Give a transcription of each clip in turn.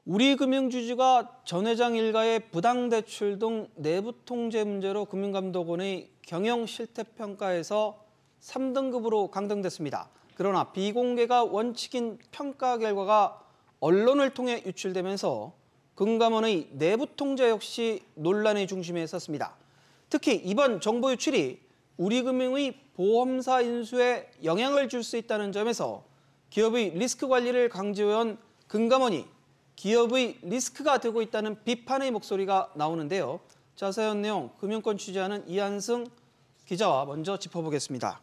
우리금융주주가 전 회장 일가의 부당대출 등 내부 통제 문제로 금융감독원의 경영 실태평가에서 3등급으로 강등됐습니다. 그러나 비공개가 원칙인 평가 결과가 언론을 통해 유출되면서 금감원의 내부 통제 역시 논란의 중심에 섰습니다. 특히 이번 정보 유출이 우리금융의 보험사 인수에 영향을 줄 수 있다는 점에서 기업의 리스크 관리를 강조해온 금감원이 기업의 리스크가 되고 있다는 비판의 목소리가 나오는데요. 자세한 내용 금융권 취재하는 이한승 기자와 먼저 짚어보겠습니다.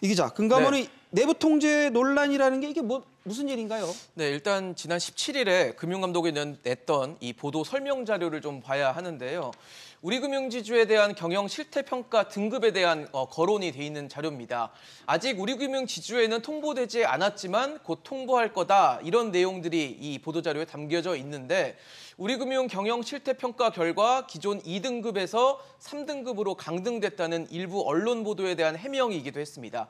이 기자, 금감원의 내부 통제 논란이라는 게 이게 무슨 일인가요? 네, 일단 지난 17일에 금융감독이 냈던 이 보도 설명 자료를 좀 봐야 하는데요. 우리금융지주에 대한 경영 실태평가 등급에 대한 거론이 돼 있는 자료입니다. 아직 우리금융지주에는 통보되지 않았지만 곧 통보할 거다, 이런 내용들이 이 보도자료에 담겨져 있는데 우리금융 경영 실태평가 결과 기존 2등급에서 3등급으로 강등됐다는 일부 언론 보도에 대한 해명이기도 했습니다.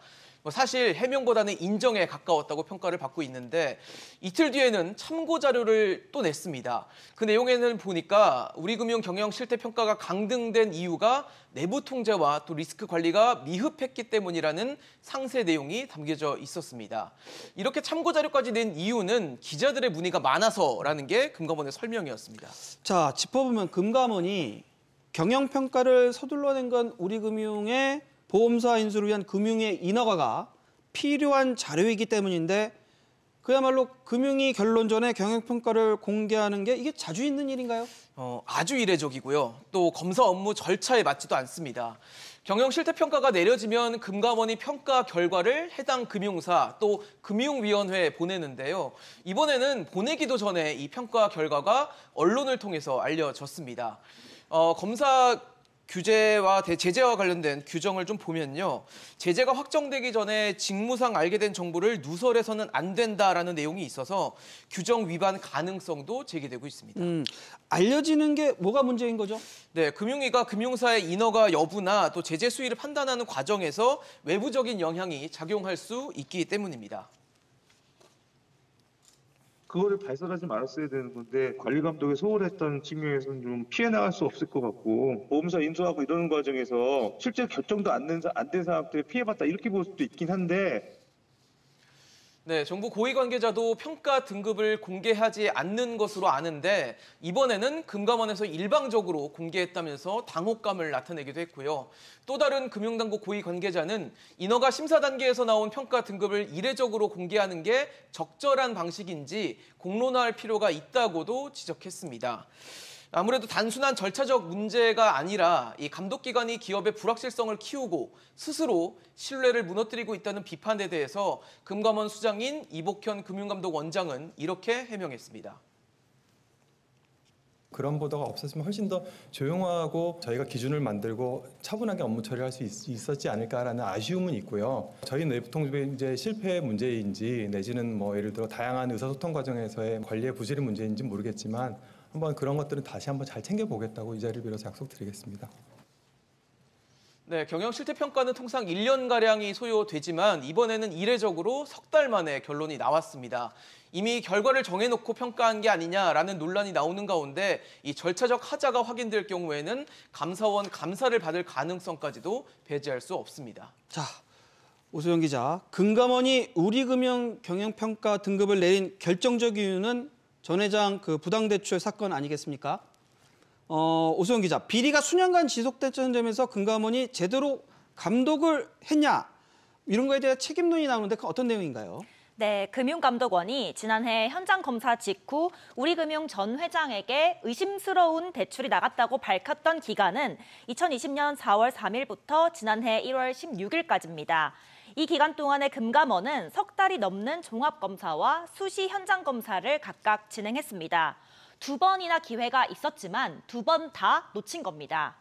사실 해명보다는 인정에 가까웠다고 평가를 받고 있는데 이틀 뒤에는 참고 자료를 또 냈습니다. 그 내용에는 보니까 우리금융 경영 실태평가가 강등된 이유가 내부 통제와 또 리스크 관리가 미흡했기 때문이라는 상세 내용이 담겨져 있었습니다. 이렇게 참고 자료까지 낸 이유는 기자들의 문의가 많아서라는 게 금감원의 설명이었습니다. 자, 짚어보면 금감원이 경영평가를 서둘러 낸 건 우리금융의 보험사 인수를 위한 금융의 인허가가 필요한 자료이기 때문인데 그야말로 금융위 결론 전에 경영평가를 공개하는 게 이게 자주 있는 일인가요? 아주 이례적이고요. 또 검사 업무 절차에 맞지도 않습니다. 경영 실태평가가 내려지면 금감원이 평가 결과를 해당 금융사 또 금융위원회에 보내는데요. 이번에는 보내기도 전에 이 평가 결과가 언론을 통해서 알려졌습니다. 검사 규제와 제재와 관련된 규정을 좀 보면요. 제재가 확정되기 전에 직무상 알게 된 정보를 누설해서는 안 된다라는 내용이 있어서 규정 위반 가능성도 제기되고 있습니다. 알려지는 게 뭐가 문제인 거죠? 네, 금융위가 금융사의 인허가 여부나 또 제재 수위를 판단하는 과정에서 외부적인 영향이 작용할 수 있기 때문입니다. 그거를 발설하지 말았어야 되는 건데 관리 감독에 소홀했던 측면에서는 좀 피해 나갈 수 없을 것 같고 보험사 인수하고 이러는 과정에서 실제 결정도 안 된 사람들이 피해봤다 이렇게 볼 수도 있긴 한데 네, 정부 고위 관계자도 평가 등급을 공개하지 않는 것으로 아는데 이번에는 금감원에서 일방적으로 공개했다면서 당혹감을 나타내기도 했고요. 또 다른 금융당국 고위 관계자는 인허가 심사 단계에서 나온 평가 등급을 이례적으로 공개하는 게 적절한 방식인지 공론화할 필요가 있다고도 지적했습니다. 아무래도 단순한 절차적 문제가 아니라 이 감독기관이 기업의 불확실성을 키우고 스스로 신뢰를 무너뜨리고 있다는 비판에 대해서 금감원 수장인 이복현 금융감독원장은 이렇게 해명했습니다. 그런 보도가 없었으면 훨씬 더 조용하고 저희가 기준을 만들고 차분하게 업무 처리할 수 있었지 않을까라는 아쉬움은 있고요. 저희 내부 통제의 이제 실패 문제인지 내지는 예를 들어 다양한 의사소통 과정에서의 관리의 부실의 문제인지 모르겠지만 한번 그런 것들은 다시 한번 잘 챙겨보겠다고 이 자리를 빌어서 약속드리겠습니다. 네, 경영 실태평가는 통상 1년가량이 소요되지만 이번에는 이례적으로 석 달 만에 결론이 나왔습니다. 이미 결과를 정해놓고 평가한 게 아니냐라는 논란이 나오는 가운데 이 절차적 하자가 확인될 경우에는 감사원 감사를 받을 가능성까지도 배제할 수 없습니다. 자, 오소영 기자, 금감원이 우리금융 경영평가 등급을 내린 결정적 이유는 전 회장 그 부당대출 사건 아니겠습니까? 오소영 기자, 비리가 수년간 지속됐다는 점에서 금감원이 제대로 감독을 했냐? 이런 거에 대해 책임론이 나오는데 그 어떤 내용인가요? 네, 금융감독원이 지난해 현장 검사 직후 우리금융 전 회장에게 의심스러운 대출이 나갔다고 밝혔던 기간은 2020년 4월 3일부터 지난해 1월 16일까지입니다. 이 기간 동안에 금감원은 석 달이 넘는 종합검사와 수시 현장검사를 각각 진행했습니다. 2번이나 기회가 있었지만 2번 다 놓친 겁니다.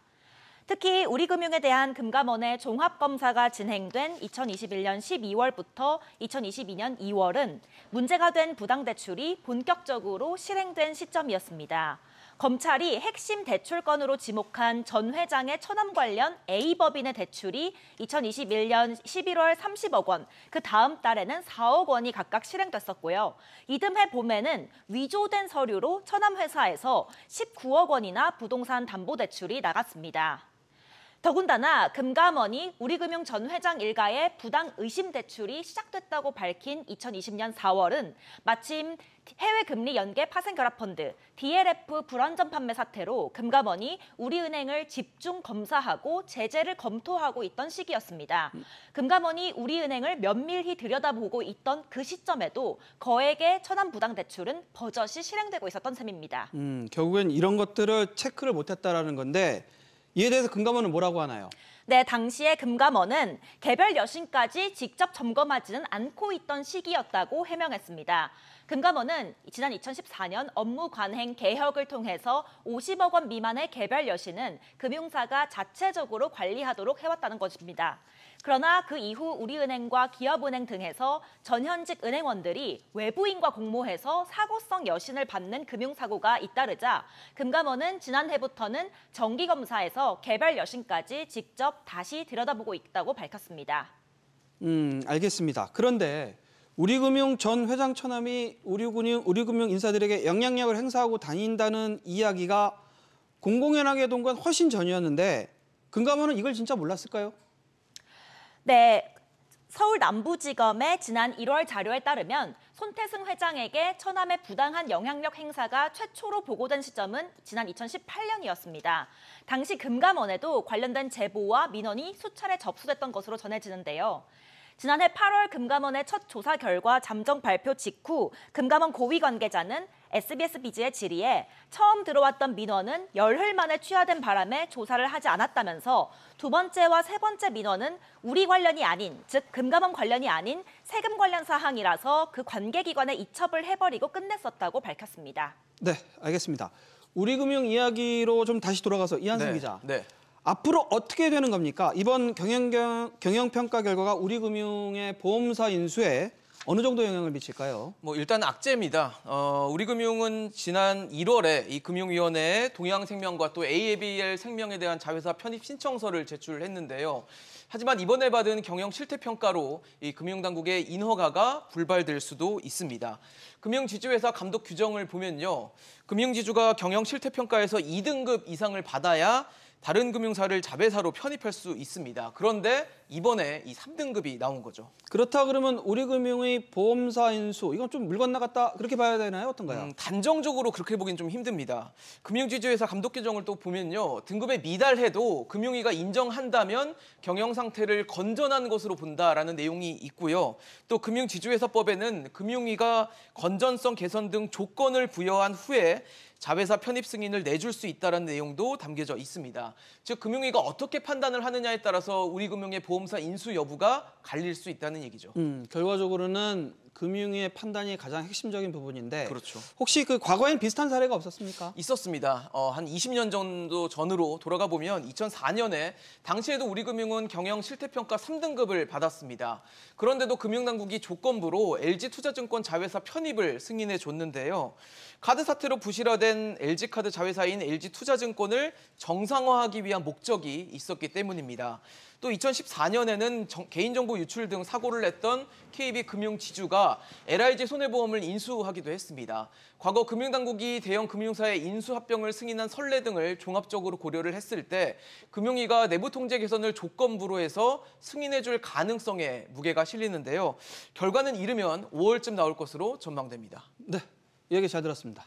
특히 우리금융에 대한 금감원의 종합검사가 진행된 2021년 12월부터 2022년 2월은 문제가 된 부당대출이 본격적으로 실행된 시점이었습니다. 검찰이 핵심 대출건으로 지목한 전 회장의 처남 관련 A법인의 대출이 2021년 11월 30억 원, 그 다음 달에는 4억 원이 각각 실행됐었고요. 이듬해 봄에는 위조된 서류로 처남 회사에서 19억 원이나 부동산 담보대출이 나갔습니다. 더군다나 금감원이 우리금융 전 회장 일가의 부당 의심 대출이 시작됐다고 밝힌 2020년 4월은 마침 해외 금리 연계 파생 결합 펀드 DLF 불안전 판매 사태로 금감원이 우리은행을 집중 검사하고 제재를 검토하고 있던 시기였습니다. 금감원이 우리은행을 면밀히 들여다보고 있던 그 시점에도 거액의 처남 부당 대출은 버젓이 실행되고 있었던 셈입니다. 결국엔 이런 것들을 체크를 못했다라는 건데 이에 대해서 금감원은 뭐라고 하나요? 네, 당시에 금감원은 개별 여신까지 직접 점검하지는 않고 있던 시기였다고 해명했습니다. 금감원은 지난 2014년 업무 관행 개혁을 통해서 50억 원 미만의 개별 여신은 금융사가 자체적으로 관리하도록 해왔다는 것입니다. 그러나 그 이후 우리은행과 기업은행 등에서 전현직 은행원들이 외부인과 공모해서 사고성 여신을 받는 금융사고가 잇따르자 금감원은 지난해부터는 정기검사에서 개별 여신까지 직접 다시 들여다보고 있다고 밝혔습니다. 알겠습니다. 그런데 우리금융 전 회장 처남이 우리금융 인사들에게 영향력을 행사하고 다닌다는 이야기가 공공연하게 돈 건 훨씬 전이었는데 금감원은 이걸 진짜 몰랐을까요? 네, 서울 남부지검의 지난 1월 자료에 따르면 손태승 회장에게 처남의 부당한 영향력 행사가 최초로 보고된 시점은 지난 2018년이었습니다. 당시 금감원에도 관련된 제보와 민원이 수차례 접수됐던 것으로 전해지는데요. 지난해 8월 금감원의 첫 조사 결과 잠정 발표 직후 금감원 고위 관계자는 SBS 비즈의 질의에 처음 들어왔던 민원은 열흘 만에 취하된 바람에 조사를 하지 않았다면서 두 번째와 세 번째 민원은 우리 관련이 아닌, 즉 금감원 관련이 아닌 세금 관련 사항이라서 그 관계기관에 이첩을 해버리고 끝냈었다고 밝혔습니다. 네, 알겠습니다. 우리금융 이야기로 좀 다시 돌아가서 이한승 기자. 네. 앞으로 어떻게 되는 겁니까? 이번 경영평가 결과가 우리금융의 보험사 인수에 어느 정도 영향을 미칠까요? 일단 악재입니다. 우리금융은 지난 1월에 이 금융위원회에 동양생명과 또 AABL 생명에 대한 자회사 편입 신청서를 제출했는데요. 하지만 이번에 받은 경영 실태 평가로 이 금융당국의 인허가가 불발될 수도 있습니다. 금융지주회사 감독 규정을 보면요. 금융지주가 경영 실태 평가에서 2등급 이상을 받아야 다른 금융사를 자회사로 편입할 수 있습니다. 그런데 이번에 이 3등급이 나온 거죠. 그렇다 그러면 우리금융의 보험사 인수, 이건 좀 물 건너갔다 그렇게 봐야 되나요? 어떤가요? 단정적으로 그렇게 보긴 좀 힘듭니다. 금융지주회사 감독 규정을 또 보면요. 등급에 미달해도 금융위가 인정한다면 경영 상태를 건전한 것으로 본다라는 내용이 있고요. 또 금융지주회사법에는 금융위가 건전성 개선 등 조건을 부여한 후에 자회사 편입 승인을 내줄 수 있다는 내용도 담겨져 있습니다. 즉 금융위가 어떻게 판단을 하느냐에 따라서 우리금융의 보험사 인수 여부가 갈릴 수 있다는 얘기죠. 결과적으로는 금융위의 판단이 가장 핵심적인 부분인데 그렇죠. 혹시 그 과거엔 비슷한 사례가 없었습니까? 있었습니다. 한 20년 정도 전으로 돌아가 보면 2004년에 당시에도 우리금융은 경영 실태평가 3등급을 받았습니다. 그런데도 금융당국이 조건부로 LG투자증권 자회사 편입을 승인해 줬는데요. 카드 사태로 부실화된 LG카드 자회사인 LG투자증권을 정상화하기 위한 목적이 있었기 때문입니다. 또 2014년에는 개인정보 유출 등 사고를 냈던 KB금융지주가 LIG 손해보험을 인수하기도 했습니다. 과거 금융당국이 대형 금융사의 인수합병을 승인한 선례 등을 종합적으로 고려를 했을 때 금융위가 내부 통제 개선을 조건부로 해서 승인해줄 가능성에 무게가 실리는데요. 결과는 이르면 5월쯤 나올 것으로 전망됩니다. 네, 얘기 잘 들었습니다.